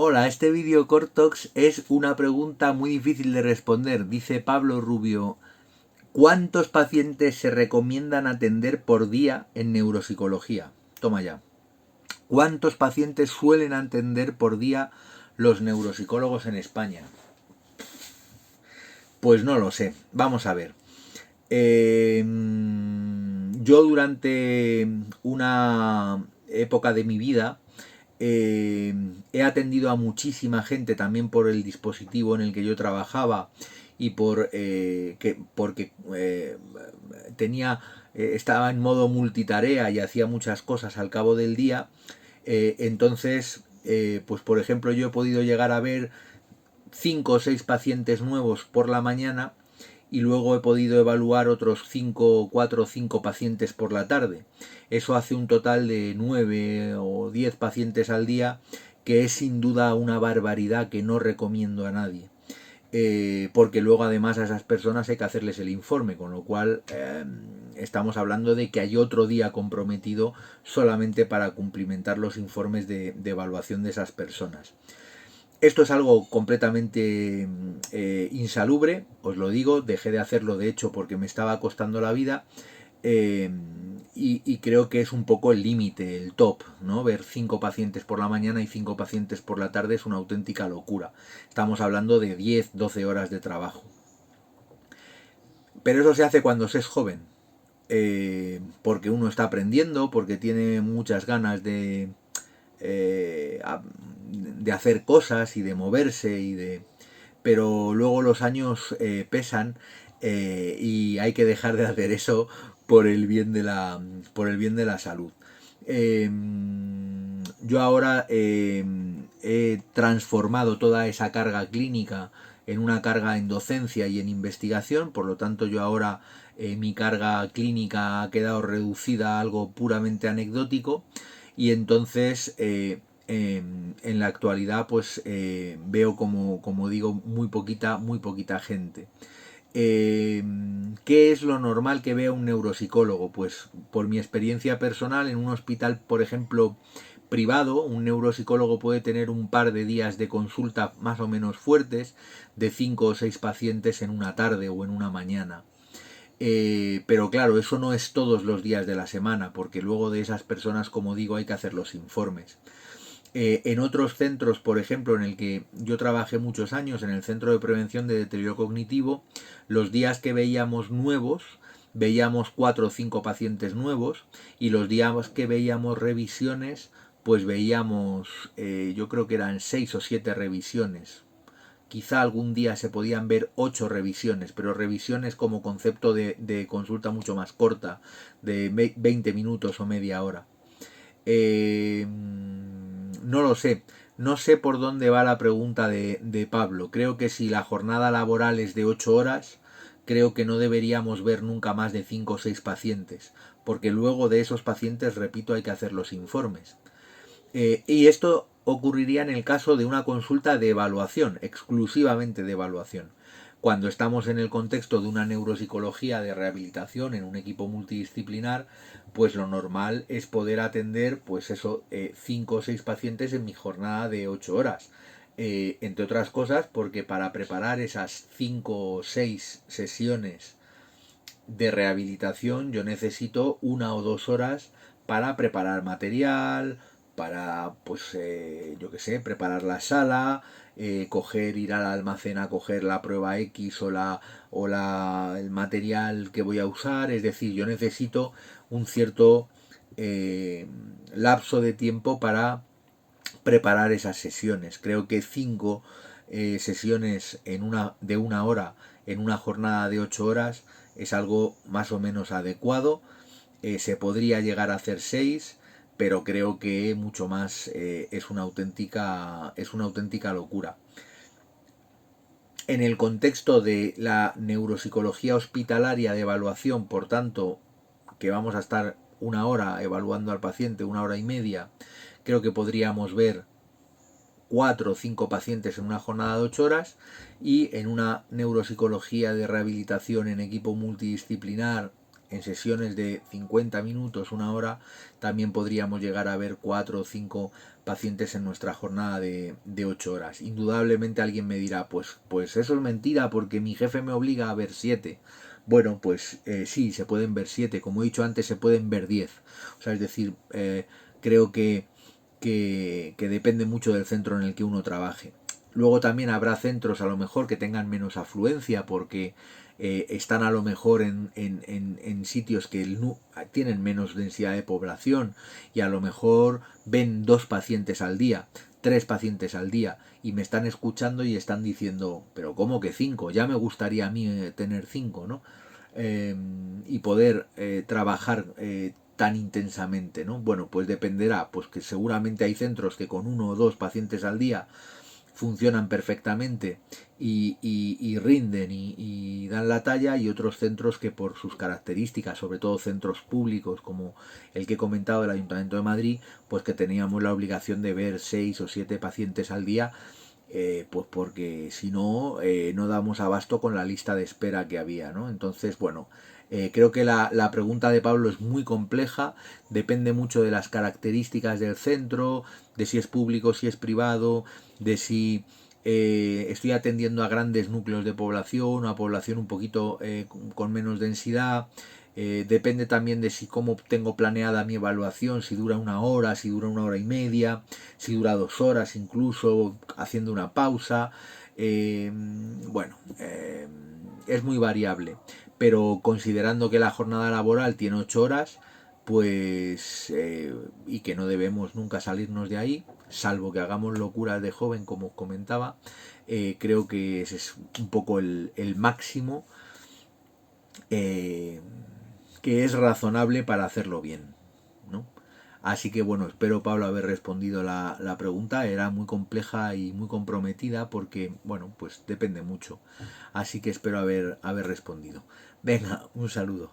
Hola, este vídeo Cortox es una pregunta muy difícil de responder. Dice Pablo Rubio, ¿cuántos pacientes se recomiendan atender por día en neuropsicología? Toma ya. ¿Cuántos pacientes suelen atender por día los neuropsicólogos en España? Pues no lo sé. Vamos a ver. Yo durante una época de mi vida he atendido a muchísima gente también por el dispositivo en el que yo trabajaba y porque estaba en modo multitarea y hacía muchas cosas al cabo del día. Entonces, pues por ejemplo, yo he podido llegar a ver 5 o 6 pacientes nuevos por la mañana y luego he podido evaluar otros 5, 4 o 5 pacientes por la tarde. Eso hace un total de 9 o 10 pacientes al día, que es sin duda una barbaridad que no recomiendo a nadie. Porque luego además a esas personas hay que hacerles el informe, con lo cual estamos hablando de que hay otro día comprometido solamente para cumplimentar los informes de evaluación de esas personas. Esto es algo completamente insalubre, os lo digo, dejé de hacerlo de hecho porque me estaba costando la vida y creo que es un poco el límite, el top, ¿no? Ver 5 pacientes por la mañana y 5 pacientes por la tarde es una auténtica locura. Estamos hablando de 10, 12 horas de trabajo. Pero eso se hace cuando se es joven, porque uno está aprendiendo, porque tiene muchas ganas de hacer cosas y de moverse pero luego los años pesan y hay que dejar de hacer eso por el bien de la salud. Eh, yo ahora he transformado toda esa carga clínica en una carga en docencia y en investigación, por lo tanto yo ahora mi carga clínica ha quedado reducida a algo puramente anecdótico y entonces en la actualidad pues veo como digo muy poquita gente. ¿Qué es lo normal que vea un neuropsicólogo? Pues por mi experiencia personal en un hospital, por ejemplo, privado, un neuropsicólogo puede tener un par de días de consulta más o menos fuertes, de 5 o 6 pacientes en una tarde o en una mañana. Pero claro, eso no es todos los días de la semana, porque luego de esas personas, como digo, hay que hacer los informes. En otros centros, por ejemplo, en el que yo trabajé muchos años, en el Centro de Prevención de Deterioro Cognitivo, los días que veíamos nuevos, veíamos 4 o 5 pacientes nuevos, y los días que veíamos revisiones, pues veíamos, yo creo que eran 6 o 7 revisiones. Quizá algún día se podían ver 8 revisiones, pero revisiones como concepto de consulta mucho más corta, de 20 minutos o media hora. No lo sé. No sé por dónde va la pregunta de Pablo. Creo que si la jornada laboral es de 8 horas, creo que no deberíamos ver nunca más de 5 o 6 pacientes, porque luego de esos pacientes, repito, hay que hacer los informes. Y esto ocurriría en el caso de una consulta de evaluación, exclusivamente de evaluación. Cuando estamos en el contexto de una neuropsicología de rehabilitación en un equipo multidisciplinar, pues lo normal es poder atender, pues eso, 5 o 6 pacientes en mi jornada de 8 horas. Entre otras cosas, porque para preparar esas 5 o 6 sesiones de rehabilitación yo necesito 1 o 2 horas para preparar material, para, pues, yo qué sé, preparar la sala, ir al almacén a coger la prueba X el material que voy a usar. Es decir, yo necesito un cierto lapso de tiempo para preparar esas sesiones. Creo que 5 sesiones de 1 hora en una jornada de 8 horas es algo más o menos adecuado. Se podría llegar a hacer 6, pero creo que mucho más es una auténtica locura. En el contexto de la neuropsicología hospitalaria de evaluación, por tanto, que vamos a estar 1 hora evaluando al paciente, 1 hora y media, creo que podríamos ver 4 o 5 pacientes en una jornada de 8 horas, y en una neuropsicología de rehabilitación en equipo multidisciplinar en sesiones de 50 minutos, una hora, también podríamos llegar a ver 4 o 5 pacientes en nuestra jornada de 8 horas. Indudablemente alguien me dirá, pues eso es mentira porque mi jefe me obliga a ver 7. Bueno, pues sí, se pueden ver 7, como he dicho antes, se pueden ver 10. O sea, es decir, creo que depende mucho del centro en el que uno trabaje. Luego también habrá centros a lo mejor que tengan menos afluencia porque están a lo mejor en sitios que tienen menos densidad de población y a lo mejor ven 2 pacientes al día, 3 pacientes al día y me están escuchando y están diciendo, pero ¿cómo que 5? Ya me gustaría a mí tener 5, ¿no? Y poder trabajar tan intensamente, ¿no? Bueno, pues dependerá, pues que seguramente hay centros que con 1 o 2 pacientes al día funcionan perfectamente y rinden y dan la talla, y otros centros que por sus características, sobre todo centros públicos como el que he comentado del Ayuntamiento de Madrid, pues que teníamos la obligación de ver 6 o 7 pacientes al día, pues porque si no, no damos abasto con la lista de espera que había, ¿no? Entonces, bueno, creo que la pregunta de Pablo es muy compleja, depende mucho de las características del centro, de si es público, si es privado, de si estoy atendiendo a grandes núcleos de población o a población un poquito con menos densidad. Depende también de si cómo tengo planeada mi evaluación, si dura 1 hora, si dura 1 hora y media, si dura 2 horas incluso, haciendo una pausa. Bueno, es muy variable, pero considerando que la jornada laboral tiene 8 horas, pues y que no debemos nunca salirnos de ahí, salvo que hagamos locuras de joven, como comentaba, creo que ese es un poco el máximo eh, que es razonable para hacerlo bien, ¿no? Así que bueno, espero, Pablo, haber respondido la pregunta. Era muy compleja y muy comprometida porque, bueno, pues depende mucho. Así que espero haber respondido. Venga, un saludo.